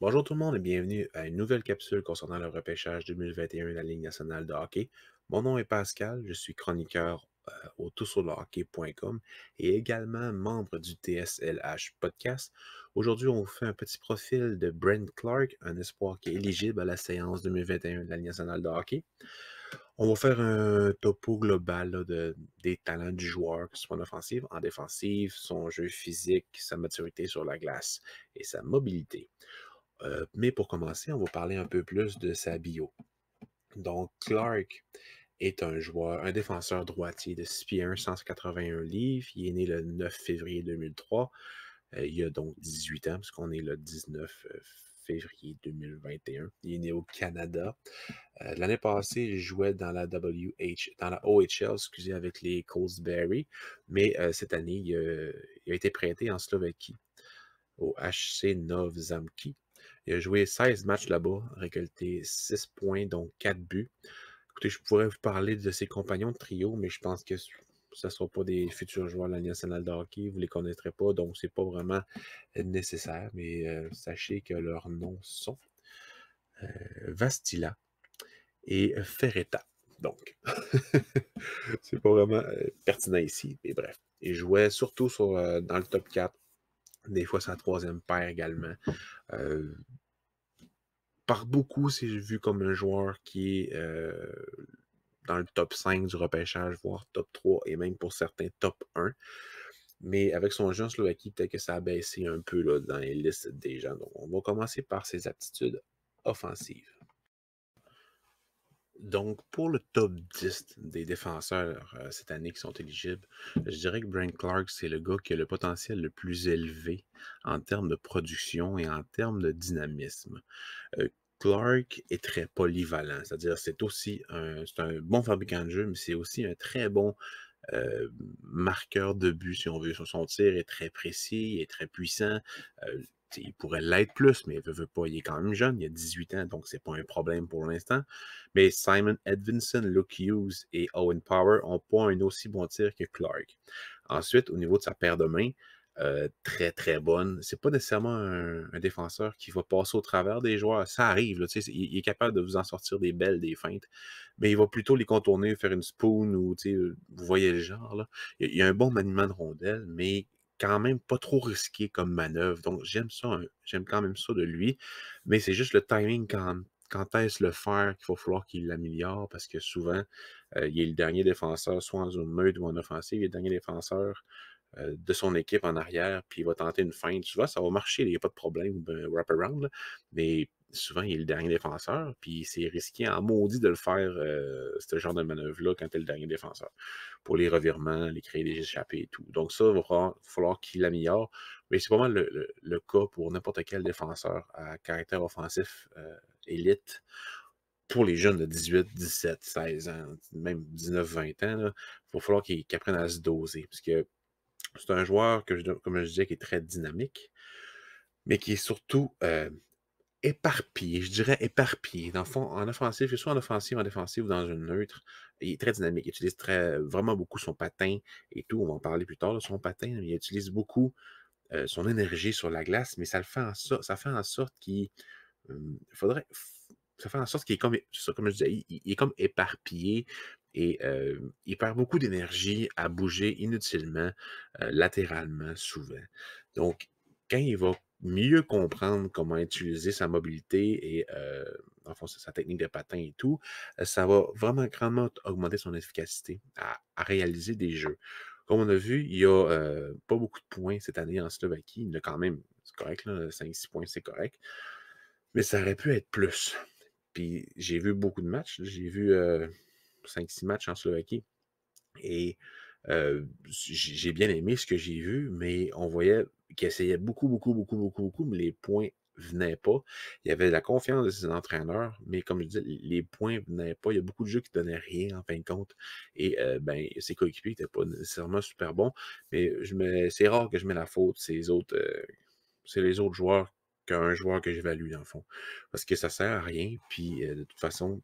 Bonjour tout le monde et bienvenue à une nouvelle capsule concernant le repêchage 2021 de la Ligue nationale de hockey. Mon nom est Pascal, je suis chroniqueur au toutsurlehockey.com et également membre du TSLH podcast. Aujourd'hui, on vous fait un petit profil de Brent Clark, un espoir qui est éligible à la séance 2021 de la Ligue nationale de hockey. On va faire un topo global là, des talents du joueur, que ce soit en offensive, en défensive, son jeu physique, sa maturité sur la glace et sa mobilité. Mais pour commencer, on va parler un peu plus de sa bio. Donc, Clark est un joueur, un défenseur droitier de 6 pieds 1, 181 livres. Il est né le 9 février 2003. Il a donc 18 ans, puisqu'on est le 19 février 2021. Il est né au Canada. L'année passée, il jouait dans la dans la OHL, excusez, avec les Colesbury. Mais cette année, il a été prêté en Slovaquie, au HC Novzamki. Il a joué 16 matchs là-bas, récolté 6 points, donc 4 buts. Écoutez, je pourrais vous parler de ses compagnons de trio, mais je pense que ce ne sera pas des futurs joueurs de la Ligue nationale de hockey. Vous ne les connaîtrez pas, donc c'est pas vraiment nécessaire. Mais sachez que leurs noms sont Vastila et Ferretta. Donc, c'est pas vraiment pertinent ici, mais bref. Il jouait surtout dans le top 4, des fois sa troisième paire également. Euh, Par beaucoup, c'est vu comme un joueur qui est dans le top 5 du repêchage, voire top 3 et même pour certains top 1. Mais avec son jeu en Slovaquie, peut-être que ça a baissé un peu là, dans les listes des gens. Donc, on va commencer par ses aptitudes offensives. Donc, pour le top 10 des défenseurs cette année qui sont éligibles, je dirais que Brent Clark, c'est le gars qui a le potentiel le plus élevé en termes de production et en termes de dynamisme. Euh, Clark est très polyvalent, c'est-à-dire c'est un bon fabricant de jeu, mais c'est aussi un très bon euh, marqueur de but, si on veut. Son tir est très précis, il est très puissant. Euh, il pourrait l'être plus, mais il veut pas, il est quand même jeune, il a 18 ans, donc c'est pas un problème pour l'instant. Mais Simon Edvinson, Luke Hughes et Owen Power n'ont pas un aussi bon tir que Clark. Ensuite, au niveau de sa paire de main, très très bonne. C'est pas nécessairement un défenseur qui va passer au travers des joueurs. Ça arrive, là, il est capable de vous en sortir des belles, des feintes, mais il va plutôt les contourner, faire une spoon ou vous voyez le genre. Là. Il y a un bon maniement de rondelle, mais quand même pas trop risqué comme manœuvre. Donc j'aime ça, j'aime quand même ça de lui. Mais c'est juste le timing quand est-ce le faire qu'il va falloir qu'il l'améliore parce que souvent, il est le dernier défenseur, soit en zone neutre ou en offensive, il est le dernier défenseur de son équipe en arrière, puis il va tenter une feinte. Souvent, ça va marcher, il n'y a pas de problème, ou un wrap-around, là, mais souvent, il est le dernier défenseur, puis c'est risqué en maudit de le faire, ce genre de manœuvre-là, quand tu es le dernier défenseur, pour les revirements, les créer des échappées et tout. Donc ça, il va falloir qu'il l'améliore, mais c'est pas mal le cas pour n'importe quel défenseur à caractère offensif élite. Pour les jeunes de 18, 17, 16 ans, même 19, 20 ans, il va falloir qu'ils apprennent à se doser. Parce que c'est un joueur comme je disais, qui est très dynamique, mais qui est surtout éparpillé, je dirais éparpillé. Dans le fond, en offensive, soit en défensive ou dans une neutre, il est très dynamique. Il utilise vraiment beaucoup son patin et tout. On va en parler plus tard, là, son patin, mais il utilise beaucoup son énergie sur la glace, mais ça fait en sorte qu'il faudrait. Ça fait en sorte qu'il est comme, ça, comme je disais, il est comme éparpillé et il perd beaucoup d'énergie à bouger inutilement, latéralement, souvent. Donc, quand il va mieux comprendre comment utiliser sa mobilité et, en fond, sa technique de patin et tout, ça va vraiment grandement augmenter son efficacité à réaliser des jeux. Comme on a vu, il y a pas beaucoup de points cette année en Slovaquie. Il a quand même, c'est correct, là, 5-6 points, c'est correct. Mais ça aurait pu être plus. Puis j'ai vu beaucoup de matchs. J'ai vu 5-6 matchs en Slovaquie. Et j'ai bien aimé ce que j'ai vu, mais on voyait qu'il essayait beaucoup, beaucoup, beaucoup, beaucoup, beaucoup, mais les points venaient pas. Il y avait la confiance de ses entraîneurs, mais comme je dis, les points venaient pas. Il y a beaucoup de jeux qui donnaient rien en fin de compte. Et ben, ses coéquipiers n'étaient pas nécessairement super bons. Mais c'est rare que je mets la faute, c'est les autres joueurs qu'un joueur que j'évalue, dans le fond. Parce que ça sert à rien, puis de toute façon,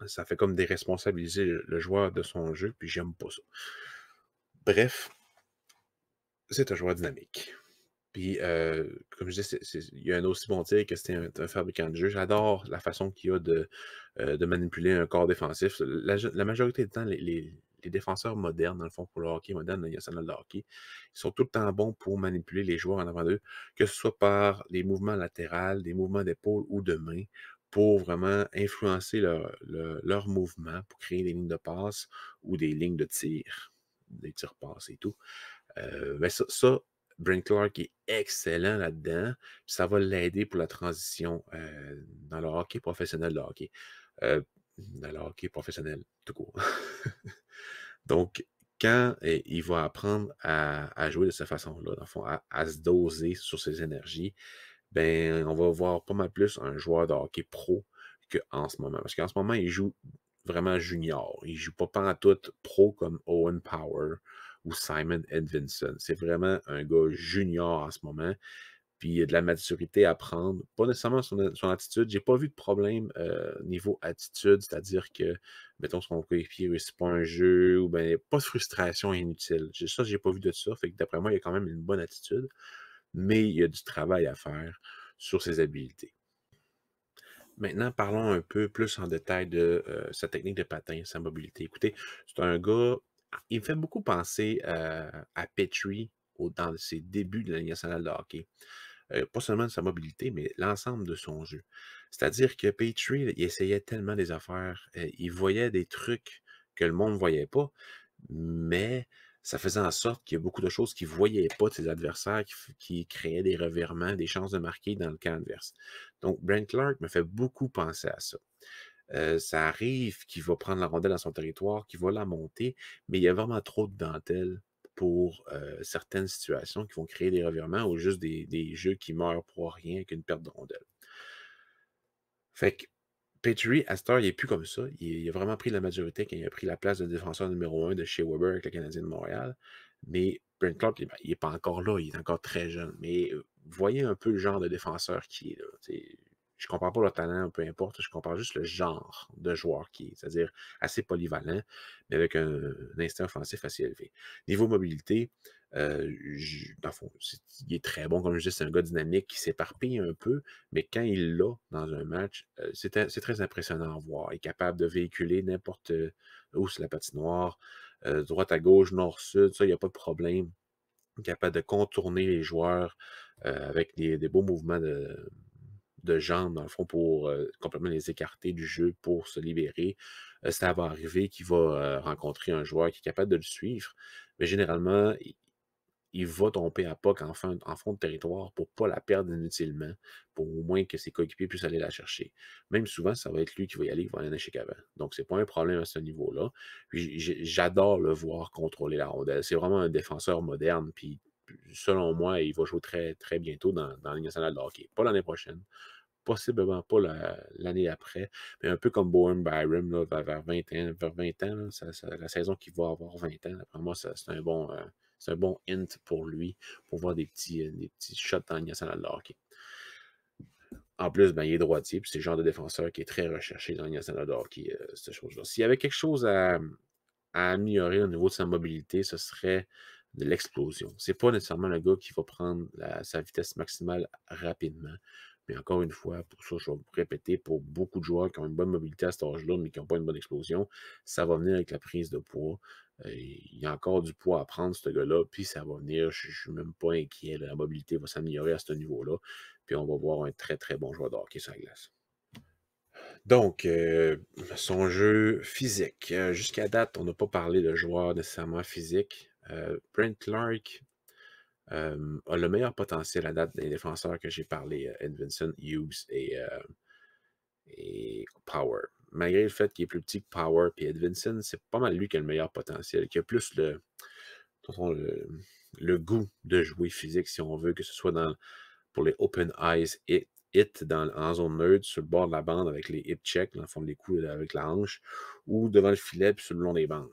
ça fait comme déresponsabiliser le joueur de son jeu, puis j'aime pas ça. Bref, c'est un joueur dynamique. Puis, comme je disais, il y a un aussi bon tir que c'est un fabricant de jeux. J'adore la façon qu'il a de manipuler un corps défensif. La majorité du temps, les défenseurs modernes, dans le fond, pour le hockey moderne, le national de hockey, ils sont tout le temps bons pour manipuler les joueurs en avant d'eux, que ce soit par les mouvements latéraux, des mouvements d'épaule ou de main, pour vraiment influencer leur mouvement, pour créer des lignes de passe ou des lignes de tir, des tirs-passes et tout. Ben ça, Brent Clark est excellent là-dedans. Ça va l'aider pour la transition dans le hockey professionnel de hockey. Dans le hockey professionnel, tout court. Donc, quand il va apprendre à jouer de cette façon-là, dans le fond, à se doser sur ses énergies, ben, on va voir pas mal plus un joueur de hockey pro qu'en ce moment. Parce qu'en ce moment, il joue vraiment junior. Il joue pas tout pro comme Owen Power ou Simon Edvinson. C'est vraiment un gars junior en ce moment. Puis il y a de la maturité à prendre. Pas nécessairement son attitude. J'ai pas vu de problème niveau attitude, c'est-à-dire que, mettons, son coéquipier ne réussit pas un jeu ou ben pas de frustration inutile. Ça, j'ai pas vu de ça. Fait que d'après moi, il y a quand même une bonne attitude, mais il y a du travail à faire sur ses habiletés. Maintenant, parlons un peu plus en détail de sa technique de patin, sa mobilité. Écoutez, c'est un gars, il me fait beaucoup penser à Petrie dans ses débuts de la Ligue nationale de hockey. Pas seulement de sa mobilité, mais l'ensemble de son jeu. C'est-à-dire que Petrie, il essayait tellement des affaires, il voyait des trucs que le monde ne voyait pas, mais ça faisait en sorte qu'il y a beaucoup de choses qu'il ne voyait pas de ses adversaires, qui créaient des revirements, des chances de marquer dans le camp adverse. Donc, Brent Clark me fait beaucoup penser à ça. Ça arrive qu'il va prendre la rondelle dans son territoire, qu'il va la monter, mais il y a vraiment trop de dentelle pour certaines situations qui vont créer des revirements ou juste des jeux qui meurent pour rien avec une perte de rondelle. Fait que Petrie, à cette heure, il n'est plus comme ça. Il a vraiment pris la majorité quand il a pris la place de défenseur numéro 1 de chez Weber avec le Canadien de Montréal. Mais Brent Clark, il n'est pas encore là, il est encore très jeune. Mais voyez un peu le genre de défenseur qui est là. Je ne compare pas le talent, peu importe, je compare juste le genre de joueur qui est, c'est-à-dire assez polyvalent, mais avec un instinct offensif assez élevé. Niveau mobilité, dans le fond, il est très bon, comme je dis, c'est un gars dynamique qui s'éparpille un peu, mais quand il l'a dans un match, c'est très impressionnant à voir. Il est capable de véhiculer n'importe où sur la patinoire, droite à gauche, nord-sud, ça, il n'y a pas de problème. Il est capable de contourner les joueurs avec des beaux mouvements de jambes, dans le fond, pour complètement les écarter du jeu pour se libérer. Ça va arriver qu'il va rencontrer un joueur qui est capable de le suivre, mais généralement, il va tomber à POC en fond de territoire pour ne pas la perdre inutilement, pour au moins que ses coéquipiers puissent aller la chercher. Même souvent, ça va être lui qui va y aller, qui va aller en échec avant. Donc, c'est pas un problème à ce niveau-là. Puis, j'adore le voir contrôler la rondelle. C'est vraiment un défenseur moderne. Puis, selon moi, il va jouer très, très bientôt dans la Ligue nationale de hockey. Pas l'année prochaine, possiblement pas l'année après, mais un peu comme Bowen Byram, là, vers 20 ans, là, la saison qui va avoir 20 ans, après moi, c'est un bon hint pour lui, pour voir des petits shots dans le national de hockey. En plus, ben, il est droitier, puis c'est le genre de défenseur qui est très recherché dans le national de hockey, cette chose-là. S'il y avait quelque chose à améliorer au niveau de sa mobilité, ce serait de l'explosion. C'est pas nécessairement le gars qui va prendre sa vitesse maximale rapidement. Mais encore une fois, pour ça, je vais vous répéter, pour beaucoup de joueurs qui ont une bonne mobilité à cet âge-là, mais qui n'ont pas une bonne explosion, ça va venir avec la prise de poids. Il y a encore du poids à prendre, ce gars-là, puis ça va venir, je ne suis même pas inquiet. La mobilité va s'améliorer à ce niveau-là, puis on va voir un très, très bon joueur de hockey sur la glace. Donc, son jeu physique. Jusqu'à date, on n'a pas parlé de joueur nécessairement physique. Brent Clark a le meilleur potentiel à date des défenseurs que j'ai parlé, Edvinson, Hughes et Power. Malgré le fait qu'il est plus petit que Power et Edvinson, c'est pas mal lui qui a le meilleur potentiel, qui a plus le, le goût de jouer physique, si on veut, que ce soit pour les open eyes en zone neutre, sur le bord de la bande avec les hip checks, dans le fond les coups avec la hanche, ou devant le filet, puis sur le long des bandes.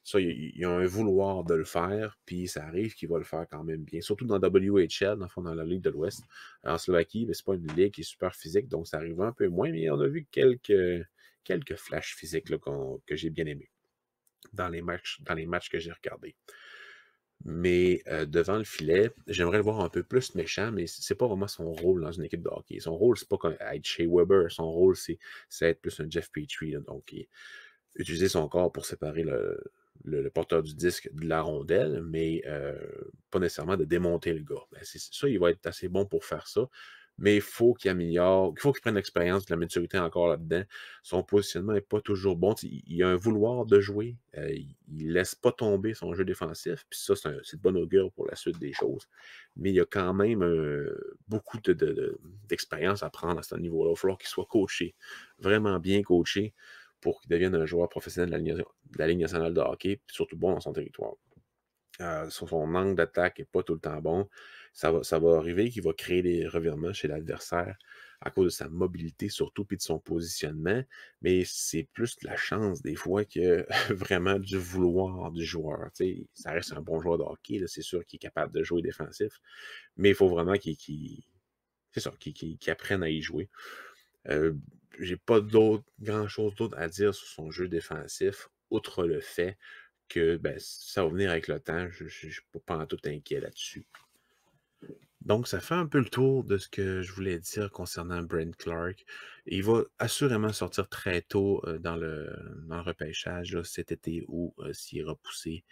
Ça, il y a un vouloir de le faire, puis ça arrive qu'il va le faire quand même bien. Surtout dans WHL, dans le fond, dans la Ligue de l'Ouest. En Slovaquie, c'est pas une ligue qui est super physique, donc ça arrive un peu moins, mais on a vu quelques flashs physiques là, que j'ai bien aimés dans les matchs que j'ai regardés. Mais devant le filet, j'aimerais le voir un peu plus méchant, mais c'est pas vraiment son rôle dans une équipe de hockey. Son rôle, c'est pas être Shea Weber. Son rôle, c'est être plus un Jeff Petrie, là. Donc, utiliser son corps pour séparer le porteur du disque de la rondelle, mais pas nécessairement de démonter le gars. Ben, c'est ça, il va être assez bon pour faire ça. Mais il faut qu'il améliore, il faut qu'il prenne l'expérience, de la maturité encore là-dedans. Son positionnement n'est pas toujours bon. Il a un vouloir de jouer. Il laisse pas tomber son jeu défensif. Puis ça, c'est de bonne augure pour la suite des choses. Mais il y a quand même beaucoup d'expérience à prendre à ce niveau-là. Il va falloir qu'il soit coaché, vraiment bien coaché, pour qu'il devienne un joueur professionnel de la Ligue nationale de hockey, puis surtout bon dans son territoire. Son angle d'attaque n'est pas tout le temps bon. Ça va arriver qu'il va créer des revirements chez l'adversaire à cause de sa mobilité surtout, puis de son positionnement, mais c'est plus de la chance des fois que vraiment du vouloir du joueur. Tu sais, ça reste un bon joueur de hockey, là, c'est sûr qu'il est capable de jouer défensif, mais il faut vraiment c'est ça, qu'il apprenne à y jouer. Heu, j'ai pas grand-chose d'autre à dire sur son jeu défensif, outre le fait que, ben, ça va venir avec le temps. Je suis pas pantoute inquiet là-dessus. Donc ça fait un peu le tour de ce que je voulais dire concernant Brent Clark. Il va assurément sortir très tôt, dans le repêchage, là, cet été ou, s'il est repoussé,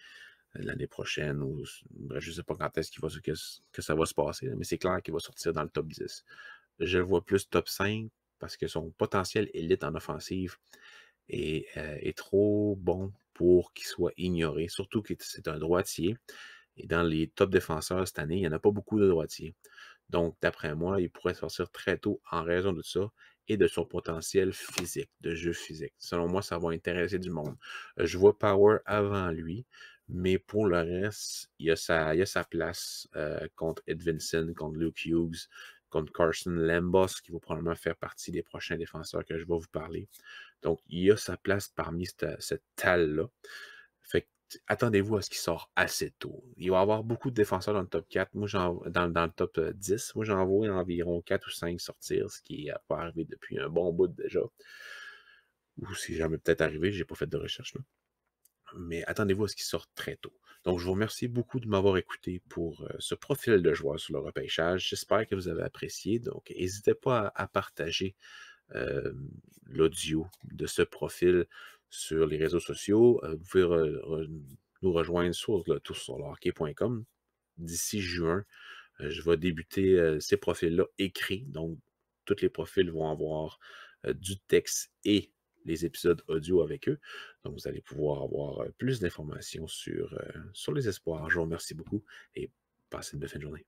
l'année prochaine ou bref, je sais pas quand est-ce que ça va se passer, là, mais c'est clair qu'il va sortir dans le top 10. Je le vois plus top 5 parce que son potentiel élite en offensive est trop bon pour qu'il soit ignoré, surtout que c'est un droitier. Et dans les top défenseurs cette année, il n'y en a pas beaucoup de droitiers. Donc, d'après moi, il pourrait sortir très tôt en raison de ça et de son potentiel physique, de jeu physique. Selon moi, ça va intéresser du monde. Je vois Power avant lui, mais pour le reste, il y a sa place contre Edvinson, contre Luke Hughes, contre Carson Lambos, qui va probablement faire partie des prochains défenseurs que je vais vous parler. Donc, il a sa place parmi cette talle-là. Fait que attendez-vous à ce qu'il sorte assez tôt. Il va y avoir beaucoup de défenseurs dans le top 4. Moi, dans le top 10. Moi, j'en vois environ 4 ou 5 sortir, ce qui n'est pas arrivé depuis un bon bout déjà. Ou c'est jamais peut-être arrivé, j'ai pas fait de recherche là. Mais attendez-vous à ce qu'il sorte très tôt. Donc, je vous remercie beaucoup de m'avoir écouté pour ce profil de joueur sur le repêchage. J'espère que vous avez apprécié. Donc, n'hésitez pas à partager euh, l'audio de ce profil sur les réseaux sociaux. Vous pouvez nous rejoindre tous sur hockey.com. D'ici juin, je vais débuter ces profils-là écrits. Donc, tous les profils vont avoir du texte et les épisodes audio avec eux. Donc, vous allez pouvoir avoir plus d'informations sur les espoirs. Je vous remercie beaucoup et passez une bonne fin de journée.